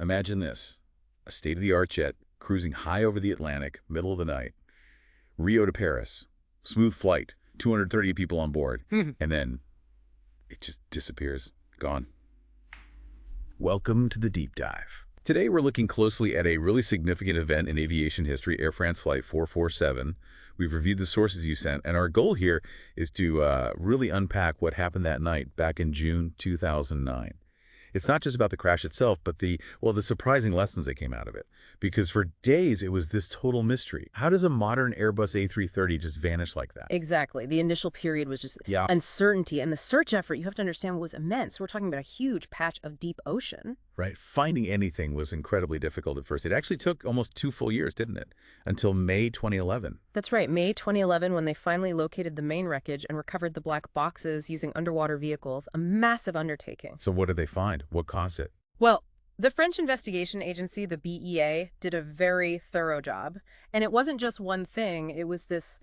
Imagine this. A state-of-the-art jet cruising high over the Atlantic, middle of the night. Rio to Paris. Smooth flight, 230 people on board. And then it just disappears. Gone. Welcome to the Deep Dive. Today we're looking closely at a really significant event in aviation history, Air France Flight 447. We've reviewed the sources you sent, and our goal here is to really unpack what happened that night back in June 2009. It's not just about the crash itself, but the surprising lessons that came out of it. Because for days, it was this total mystery. How does a modern Airbus A330 just vanish like that? Exactly. The initial period was just uncertainty, and the search effort, you have to understand, was immense. We're talking about a huge patch of deep ocean. Right. Finding anything was incredibly difficult at first. It actually took almost 2 full years, didn't it? Until May 2011. That's right. May 2011, when they finally located the main wreckage and recovered the black boxes using underwater vehicles, a massive undertaking. So what did they find? What caused it? Well, the French investigation agency, the BEA, did a very thorough job. And it wasn't just one thing. It was this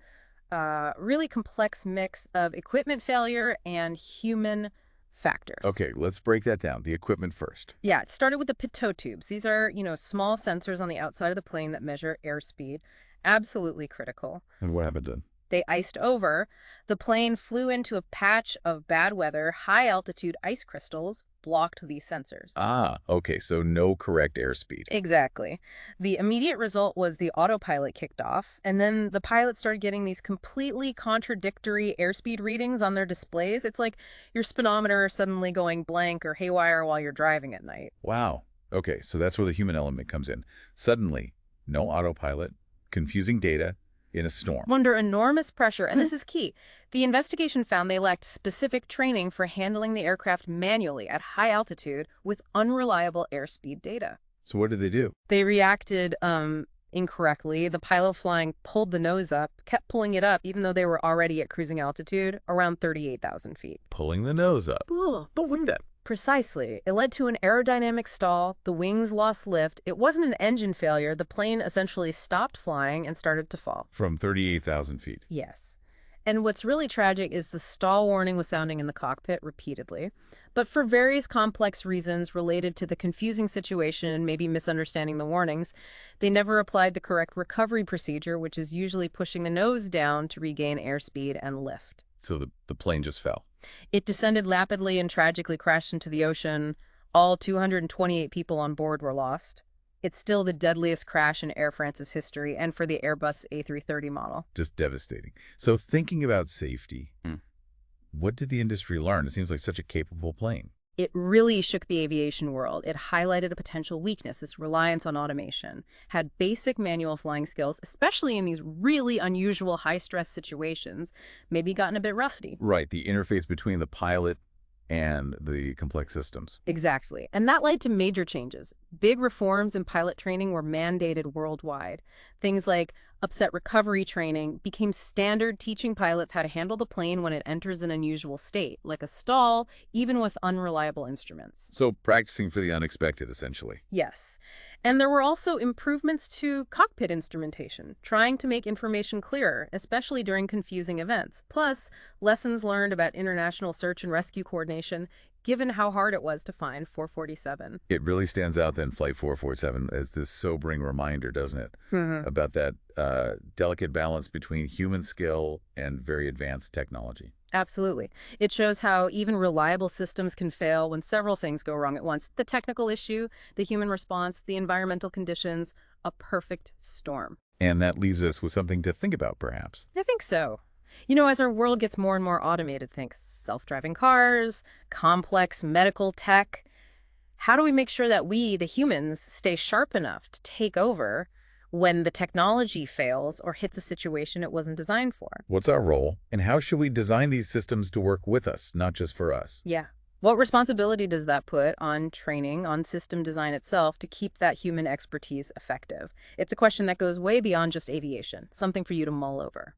really complex mix of equipment failure and human factors. Okay, let's break that down. The equipment first. Yeah, it started with the pitot tubes. These are, small sensors on the outside of the plane that measure airspeed. Absolutely critical. And what happened then? They iced over. The plane flew into a patch of bad weather. High-altitude ice crystals blocked these sensors. Ah, okay, so no correct airspeed. Exactly. The immediate result was the autopilot kicked off, and then the pilots started getting these completely contradictory airspeed readings on their displays. It's like your speedometer suddenly going blank or haywire while you're driving at night. Wow. Okay, so that's where the human element comes in. Suddenly, no autopilot, confusing data, in a storm. Under enormous pressure, and this is key. The investigation found they lacked specific training for handling the aircraft manually at high altitude with unreliable airspeed data. So what did they do? They reacted incorrectly. The pilot flying pulled the nose up, kept pulling it up, even though they were already at cruising altitude, around 38,000 feet. Pulling the nose up. But wouldn't that? Precisely. It led to an aerodynamic stall. The wings lost lift. It wasn't an engine failure. The plane essentially stopped flying and started to fall. From 38,000 feet. Yes. And what's really tragic is the stall warning was sounding in the cockpit repeatedly. But for various complex reasons related to the confusing situation and maybe misunderstanding the warnings, they never applied the correct recovery procedure, which is usually pushing the nose down to regain airspeed and lift. So the plane just fell. It descended rapidly and tragically crashed into the ocean. All 228 people on board were lost. It's still the deadliest crash in Air France's history and for the Airbus A330 model. Just devastating. So thinking about safety, what did the industry learn? It seems like such a capable plane. It really shook the aviation world. It highlighted a potential weakness, this reliance on automation. Had basic manual flying skills, especially in these really unusual high-stress situations, maybe gotten a bit rusty. Right, the interface between the pilot and the complex systems. Exactly. And that led to major changes. Big reforms in pilot training were mandated worldwide. Things like upset recovery training became standard, teaching pilots how to handle the plane when it enters an unusual state, like a stall, even with unreliable instruments. So practicing for the unexpected, essentially. Yes. And there were also improvements to cockpit instrumentation, trying to make information clearer, especially during confusing events. Plus, lessons learned about international search and rescue coordination, given how hard it was to find 447. It really stands out then, Flight 447, as this sobering reminder, doesn't it? About that delicate balance between human skill and very advanced technology. Absolutely. It shows how even reliable systems can fail when several things go wrong at once. The technical issue, the human response, the environmental conditions, a perfect storm. And that leaves us with something to think about, perhaps. I think so. As our world gets more and more automated, think self-driving cars, complex medical tech, how do we make sure that we, the humans, stay sharp enough to take over when the technology fails or hits a situation it wasn't designed for? What's our role, and how should we design these systems to work with us, not just for us? Yeah. What responsibility does that put on training, on system design itself to keep that human expertise effective? It's a question that goes way beyond just aviation, something for you to mull over.